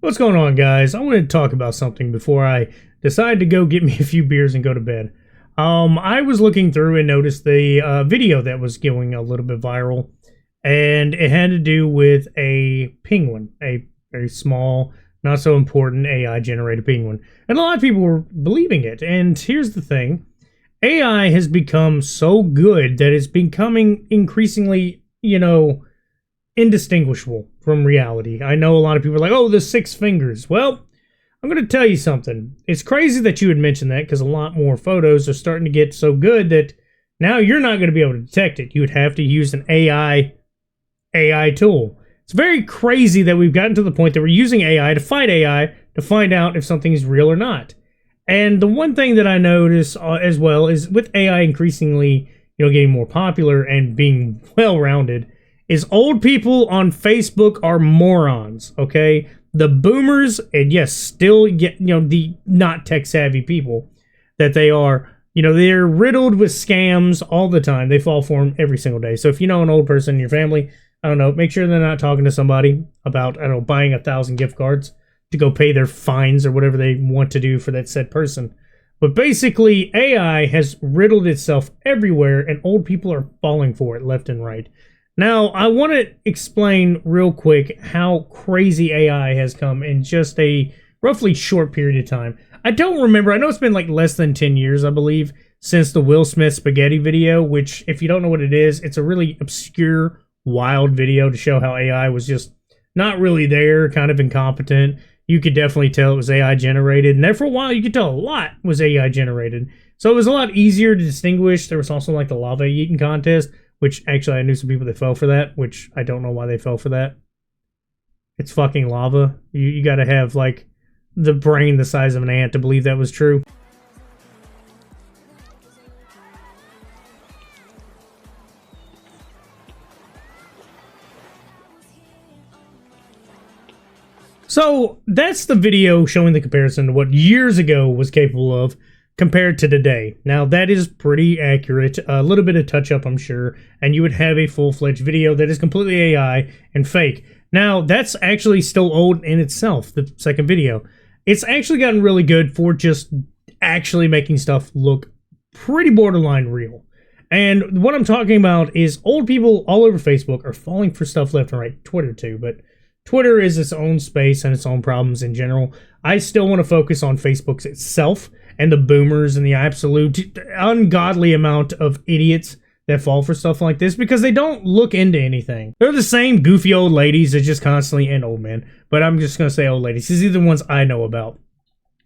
What's going on, guys? I wanted to talk about something before I decide to go get me a few beers and go to bed. I was looking through and noticed the video that was going a little bit viral, and it had to do with a penguin, a very small, not so important AI generated penguin. And a lot of people were believing it. And here's the thing: AI has become so good that it's becoming increasingly, indistinguishable from reality. I know a lot of people are like, oh, the six fingers. Well, I'm going to tell you something. It's crazy that you would mention that because a lot more photos are starting to get so good that now you're not going to be able to detect it. You would have to use an AI tool. It's very crazy that we've gotten to the point that we're using AI to fight AI to find out if something is real or not. And the one thing that I notice as well is with AI increasingly, getting more popular and being well-rounded, is old people on Facebook are morons, okay? The boomers, and yes, still get, the not tech-savvy people that they are, they're riddled with scams all the time. They fall for them every single day. So if you know an old person in your family, I don't know, make sure they're not talking to somebody about, buying 1,000 gift cards to go pay their fines or whatever they want to do for that said person. But basically, AI has riddled itself everywhere, and old people are falling for it left and right. Now, I want to explain real quick how crazy AI has come in just a roughly short period of time. I don't remember, I know it's been like less than 10 years, I believe, since the Will Smith spaghetti video, which, if you don't know what it is, it's a really obscure, wild video to show how AI was just not really there, kind of incompetent. You could definitely tell it was AI generated, and there for a while you could tell a lot was AI generated. So it was a lot easier to distinguish. There was also like the lava eating contest, which actually I knew some people that fell for that, which I don't know why they fell for that. It's fucking lava. You gotta have like the brain the size of an ant to believe that was true. So that's the video showing the comparison to what years ago was capable of compared to today. Now that is pretty accurate, a little bit of touch up I'm sure, and you would have a full-fledged video that is completely AI and fake. Now that's actually still old in itself, the second video. It's actually gotten really good for just actually making stuff look pretty borderline real. And what I'm talking about is old people all over Facebook are falling for stuff left and right, Twitter too, but Twitter is its own space and its own problems in general. I still want to focus on Facebook itself and the boomers and the absolute ungodly amount of idiots that fall for stuff like this because they don't look into anything. They're the same goofy old ladies that just constantly, and old men, but I'm just going to say old ladies. These are the ones I know about.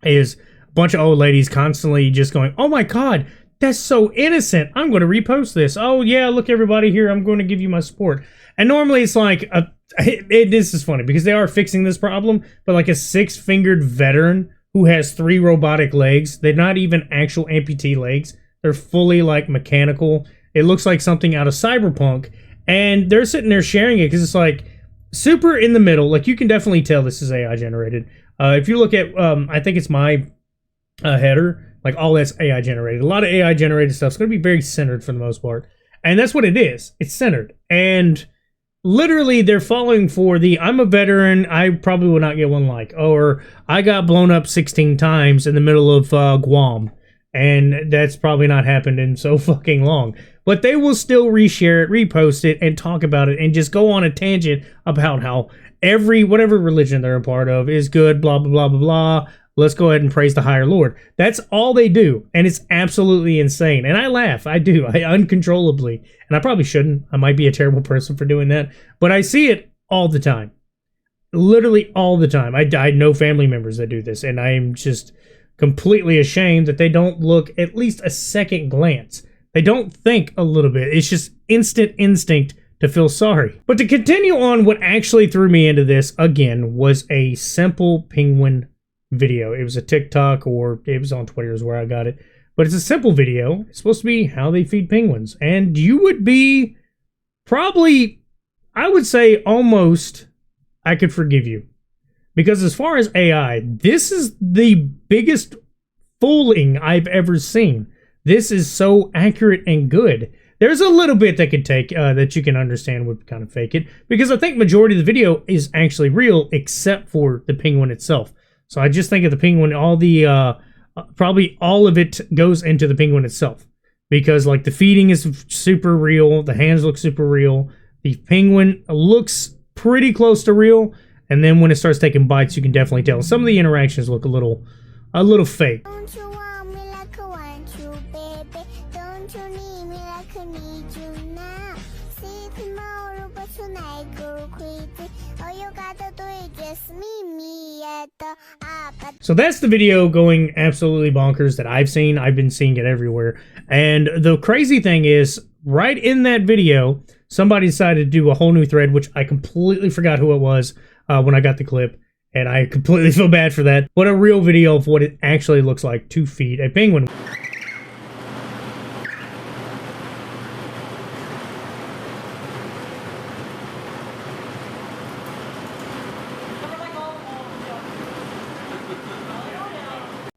Is a bunch of old ladies constantly just going, oh my God, that's so innocent. I'm going to repost this. Oh yeah, look everybody here. I'm going to give you my support. And normally it's like, this is funny because they are fixing this problem, but like a six-fingered veteran who has 3 robotic legs. They're not even actual amputee legs. They're fully like mechanical. It looks like something out of Cyberpunk. And they're sitting there sharing it because it's like super in the middle. Like you can definitely tell this is AI generated. If you look at, I think it's my header, like all that's AI generated. A lot of AI generated stuff is going to be very centered for the most part. And that's what it is. It's centered. And literally, they're falling for the, I'm a veteran, I probably will not get one like, or I got blown up 16 times in the middle of Guam, and that's probably not happened in so fucking long. But they will still reshare it, repost it, and talk about it, and just go on a tangent about how whatever religion they're a part of is good, blah, blah, blah, blah, blah. Let's go ahead and praise the higher Lord. That's all they do, and it's absolutely insane. And I laugh. I do. I uncontrollably. And I probably shouldn't. I might be a terrible person for doing that. But I see it all the time. Literally all the time. I know family members that do this, and I am just completely ashamed that they don't look at least a second glance. They don't think a little bit. It's just instant instinct to feel sorry. But to continue on, what actually threw me into this, again, was a simple penguin video. It was a TikTok, or it was on Twitter is where I got it. But it's a simple video. It's supposed to be how they feed penguins. And you would be probably, I would say almost, I could forgive you. Because as far as AI, this is the biggest fooling I've ever seen. This is so accurate and good there's a little bit that could take that you can understand would kind of fake it, because I think majority of the video is actually real except for the penguin itself. So I just think of the penguin, all the probably all of it goes into the penguin itself, because like the feeding is super real, the hands look super real, the penguin looks pretty close to real, and then when it starts taking bites, you can definitely tell. Some of the interactions look a little fake. Don't you want me like I want you, baby? Don't you need me like I need you now? See tomorrow, but tonight go crazy. All you gotta do is just meet me at the opera. So that's the video going absolutely bonkers that I've seen. I've been seeing it everywhere. And the crazy thing is, right in that video, somebody decided to do a whole new thread, which I completely forgot who it was when I got the clip. And I completely feel bad for that. But a real video of what it actually looks like to feed a penguin.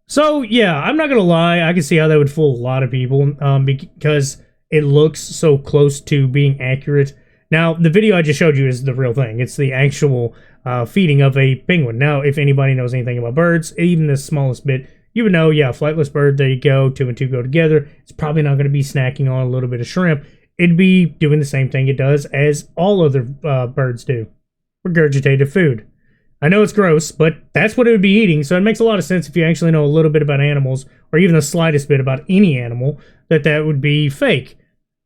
So yeah, I'm not gonna lie, I can see how that would fool a lot of people because it looks so close to being accurate. Now, the video I just showed you is the real thing. It's the actual feeding of a penguin. Now, if anybody knows anything about birds, even the smallest bit, you would know, yeah, flightless bird, there you go, 2 and 2 go together. It's probably not going to be snacking on a little bit of shrimp. It'd be doing the same thing it does as all other birds do. Regurgitated food. I know it's gross, but that's what it would be eating, so it makes a lot of sense if you actually know a little bit about animals, or even the slightest bit about any animal, that would be fake.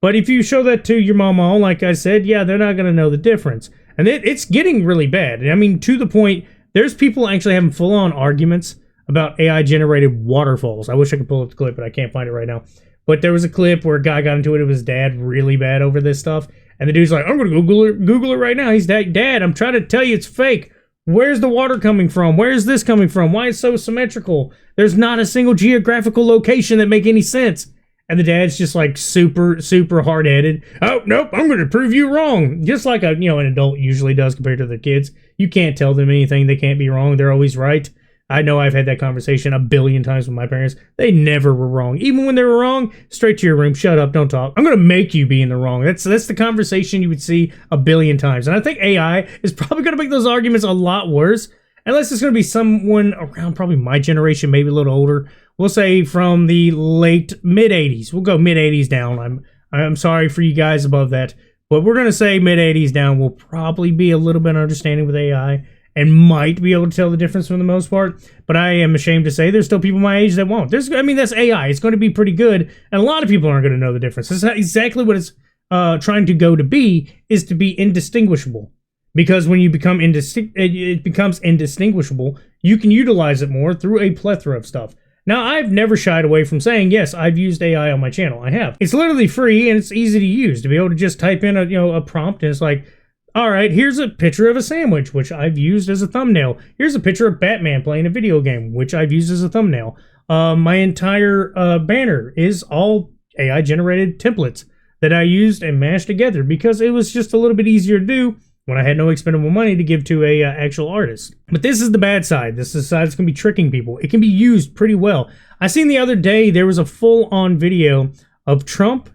But if you show that to your mama, like I said, yeah, they're not going to know the difference. And it's getting really bad. I mean, to the point, there's people actually having full-on arguments about AI-generated waterfalls. I wish I could pull up the clip, but I can't find it right now. But there was a clip where a guy got into it with his dad really bad over this stuff. And the dude's like, I'm going to Google it right now. He's like, Dad, I'm trying to tell you it's fake. Where's the water coming from? Where's this coming from? Why is it so symmetrical? There's not a single geographical location that make any sense. And the dad's just like super, super hard-headed. Oh, nope, I'm going to prove you wrong. Just like an adult usually does compared to their kids. You can't tell them anything. They can't be wrong. They're always right. I know I've had that conversation a billion times with my parents. They never were wrong. Even when they were wrong, straight to your room, shut up, don't talk. I'm going to make you be in the wrong. That's the conversation you would see a billion times. And I think AI is probably going to make those arguments a lot worse. Unless it's going to be someone around probably my generation, maybe a little older. We'll say from the late mid-80s. We'll go mid-80s down. I'm sorry for you guys above that. But we're going to say mid-80s down. We'll probably be a little bit understanding with AI and might be able to tell the difference for the most part. But I am ashamed to say there's still people my age that won't. That's AI. It's going to be pretty good. And a lot of people aren't going to know the difference. That's exactly what it's trying to go to be, is to be indistinguishable. Because when you become it becomes indistinguishable, you can utilize it more through a plethora of stuff. Now, I've never shied away from saying, yes, I've used AI on my channel. I have. It's literally free and it's easy to use. To be able to just type in a prompt and it's like, all right, here's a picture of a sandwich, which I've used as a thumbnail. Here's a picture of Batman playing a video game, which I've used as a thumbnail. My entire banner is all AI-generated templates that I used and mashed together because it was just a little bit easier to do when I had no expendable money to give to a actual artist. But this is the bad side. This is the side that's going to be tricking people. It can be used pretty well. I seen the other day there was a full-on video of Trump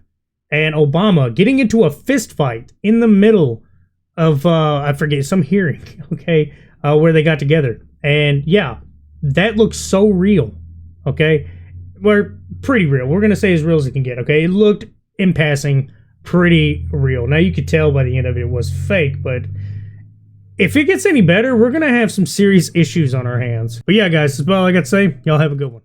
and Obama getting into a fist fight in the middle of, I forget, some hearing, okay, where they got together. And yeah, that looks so real, okay? We're pretty real. We're going to say as real as it can get, okay? It looked, in passing, pretty real. Now, you could tell by the end of it was fake, but if it gets any better, we're going to have some serious issues on our hands. But yeah, guys, that's about all I got to say. Y'all have a good one.